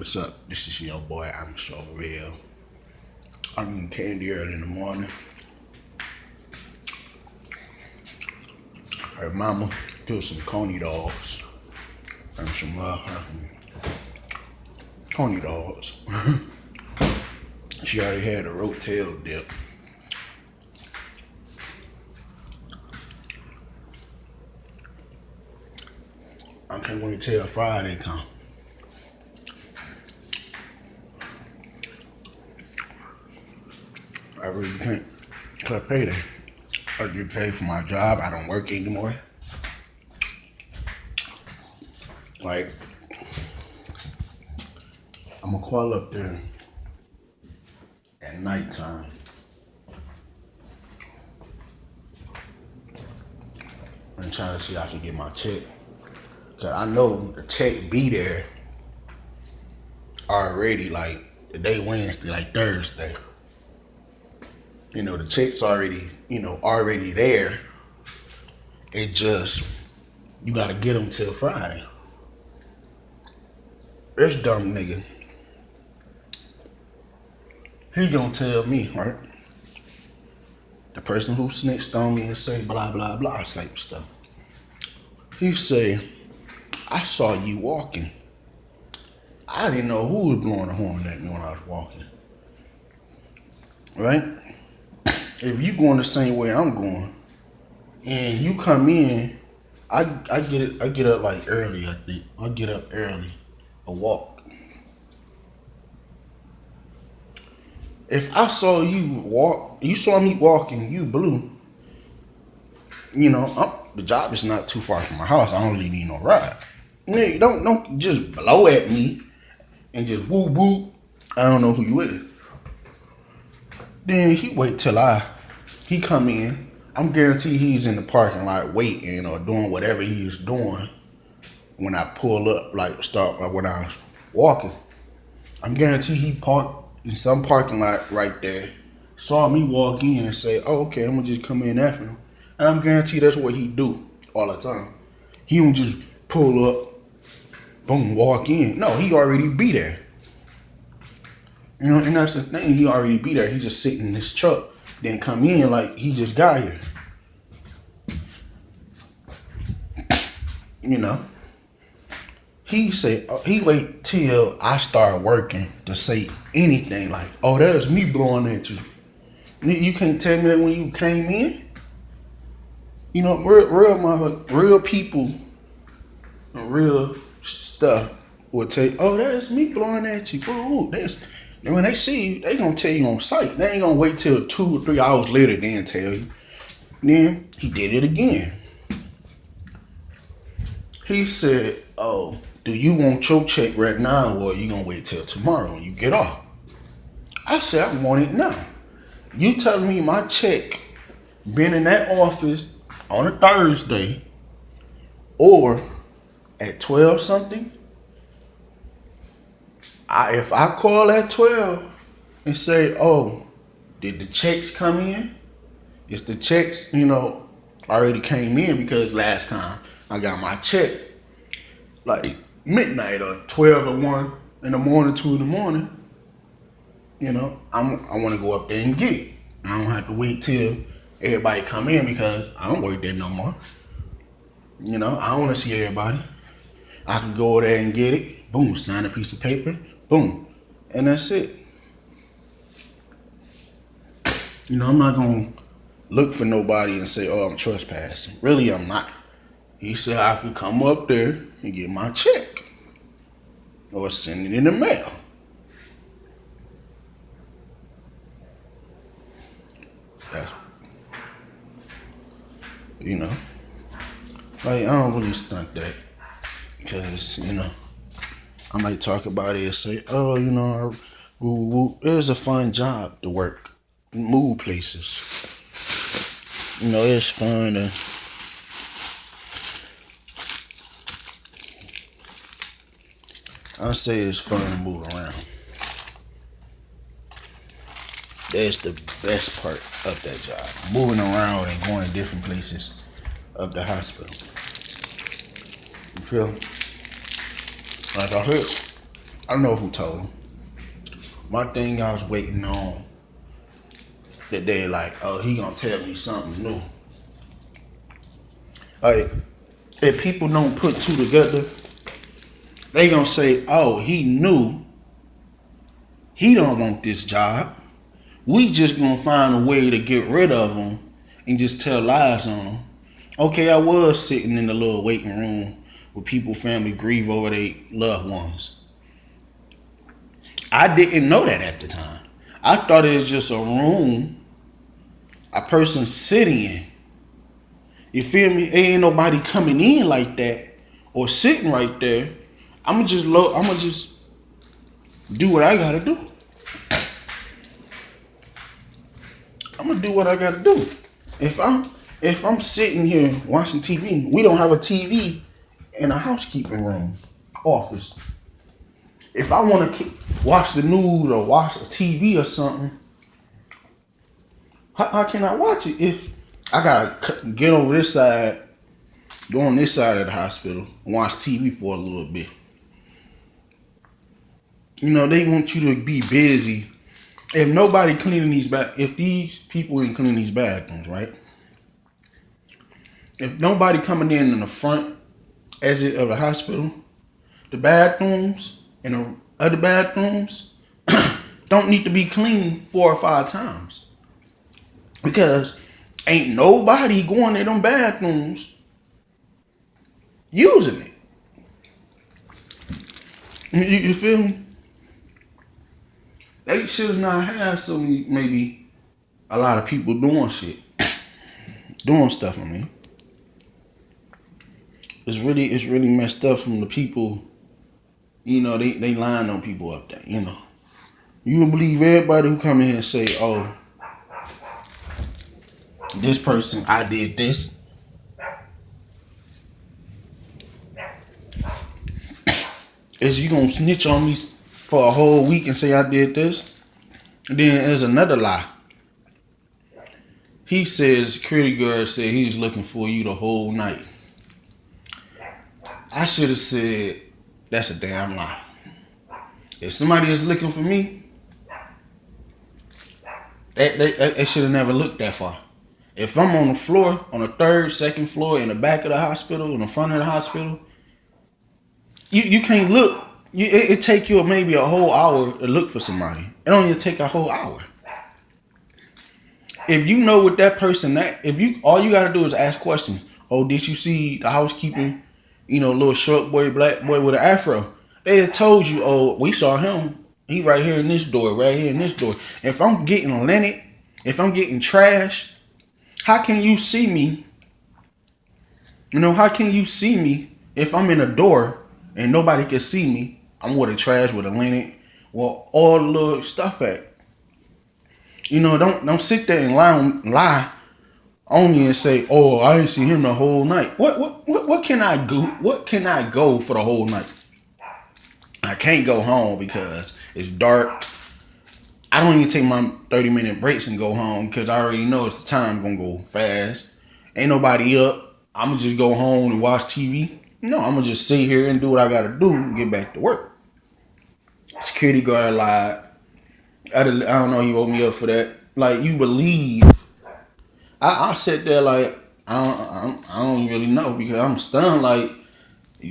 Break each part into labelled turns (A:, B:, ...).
A: What's up? This is your boy, I'm so real. I'm eating candy early in the morning. Her mama took some coney dogs and some coney dogs. She already had a rotel dip. I can't wait till Friday come. I really can't. Cause payday. I get paid for my job. I don't work anymore. Like, I'm gonna call up there at nighttime and try to see if I can get my check. Cause I know the check be there already, like today Wednesday, like Thursday. You know, the check's already, already there. It just, you gotta get them till Friday. This dumb nigga, he gonna tell me, right? The person who snitched on me and say blah, blah, blah type stuff. He say, I saw you walking. I didn't know who was blowing the horn at me when I was walking. Right? If you going the same way I'm going, and you come in, I get up like early, I think. I get up early, a walk. If I saw you saw me walking, you blew. The job is not too far from my house. I don't really need no ride. Nigga, don't just blow at me and just whoop whoop. I don't know who you is. Then he wait till he come in. I'm guaranteed he's in the parking lot waiting or doing whatever he's doing when I pull up, when I was walking. I'm guaranteed he parked in some parking lot right there, saw me walk in and say, oh, okay, I'm gonna just come in after him. And I'm guaranteed that's what he do all the time. He don't just pull up, boom, walk in. No, he already be there. And that's the thing, he already be there. He just sitting in his truck, then come in like he just got here. He said, he wait till I start working to say anything like, oh, that's me blowing at you. You can't tell me that when you came in. Real people, real stuff will tell you, oh, that's me blowing at you. Ooh, and when they see you, they gonna tell you on sight. They ain't gonna wait till 2 or 3 hours later then tell you. Then he did it again. He said, oh, do you want your check right now or you gonna wait till tomorrow when you get off? I said, I want it now. You telling me my check been in that office on a Thursday or at 12 something? If I call at 12 and say, oh, did the checks come in? If the checks, already came in because last time I got my check like midnight or 12 or 1 in the morning, 2 in the morning, I want to go up there and get it. I don't have to wait till everybody come in because I don't work there no more. I don't want to see everybody. I can go there and get it. Boom, sign a piece of paper. Boom. And that's it. I'm not going to look for nobody and say, oh, I'm trespassing. Really, I'm not. He said I could come up there and get my check or send it in the mail. That's, I don't really stunt that because, I might talk about it and say, oh, it was a fun job to work, move places. It's fun to I say it's fun to move around. That's the best part of that job. Moving around and going to different places of the hospital. You feel? Like I heard, I don't know who told him. My thing I was waiting on that they like, oh, he gonna tell me something new. Like, if people don't put two together, they gonna say, oh, he knew he don't want this job. We just gonna find a way to get rid of him and just tell lies on him. Okay, I was sitting in the little waiting room where people, family grieve over their loved ones. I didn't know that at the time. I thought it was just a room, a person sitting in. You feel me? Ain't nobody coming in like that or sitting right there. I'ma just do what I gotta do. I'ma do what I gotta do. If I'm sitting here watching TV, we don't have a TV in a housekeeping room, office. If I want to watch the news or watch a TV or something, how can I watch it if I gotta get over this side, go on this side of the hospital, and watch TV for a little bit? You know, they want you to be busy. If nobody cleaning if these people ain't cleaning these bathrooms, right? If nobody coming in the front exit of the hospital, the bathrooms and the other bathrooms don't need to be cleaned 4 or 5 times. Because ain't nobody going to them bathrooms using it. You feel me? They should not have so many, maybe a lot of people doing shit. Doing stuff, I mean. It's really messed up from the people, you know, they lying on people up there, you know. You would believe everybody who come in here and say, oh, this person, I did this. Is you gonna snitch on me for a whole week and say I did this? And then there's another lie. He says, security guard said he was looking for you the whole night. I should have said, that's a damn lie. If somebody is looking for me, they should have never looked that far. If I'm on the floor, on the 3rd, 2nd floor, in the back of the hospital, in the front of the hospital, you can't look. It take you maybe a whole hour to look for somebody. It don't even take a whole hour. If you know what that person all you gotta do is ask questions. Oh, did you see the housekeeping? You know, little short boy, black boy with an afro. They had told you, oh, we saw him. He right here in this door, right here in this door. If I'm getting linen, if I'm getting trash, how can you see me? You know, how can you see me if I'm in a door and nobody can see me? I'm with a trash, with a linen, well, all the little stuff at. You know, don't sit there and lie on me and say, oh, I didn't see him the whole night. What can I do? What can I go for the whole night? I can't go home because it's dark. I don't even take my 30-minute breaks and go home because I already know it's the time gonna go fast. Ain't nobody up. I'm gonna just go home and watch TV. No, I'm gonna just sit here and do what I gotta do and get back to work. Security guard lied. I don't know, he woke me up for that. Like, you believe. I sit there like, I don't really know because I'm stunned. Like,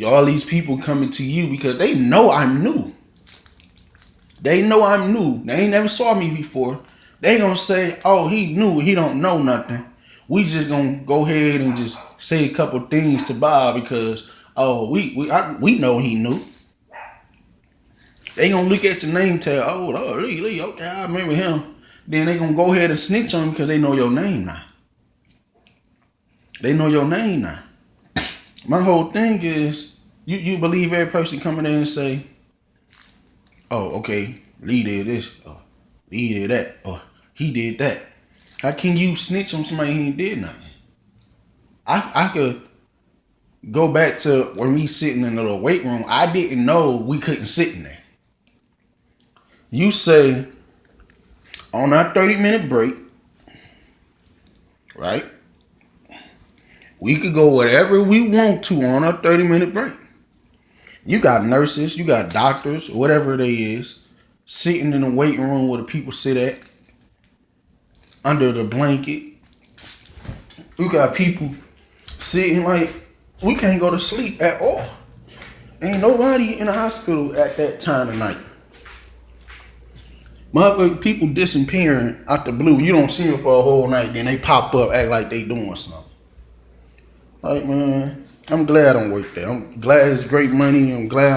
A: all these people coming to you because they know I'm new. They know I'm new. They ain't never saw me before. They gonna say, oh, he new. He don't know nothing. We just gonna go ahead and just say a couple things to Bob because, oh, we know he knew. They gonna look at your name tag. Oh, Lee, okay, I remember him. Then they gonna go ahead and snitch on you because they know your name now. They know your name now. My whole thing is, you believe every person coming in and say, oh, okay, Lee did this, or Lee did that, or he did that. How can you snitch on somebody who ain't did nothing? I could go back to when we sitting in the little weight room. I didn't know we couldn't sit in there. You say, on our 30-minute break, right? We could go whatever we want to on our 30-minute break. You got nurses, you got doctors, whatever they is, sitting in the waiting room where the people sit at, under the blanket. You got people sitting like, we can't go to sleep at all. Ain't nobody in the hospital at that time of night. Motherfucker, people disappearing out the blue. You don't see them for a whole night, then they pop up, act like they doing something. Like, man, I'm glad I don't work there. I'm glad it's great money. I'm glad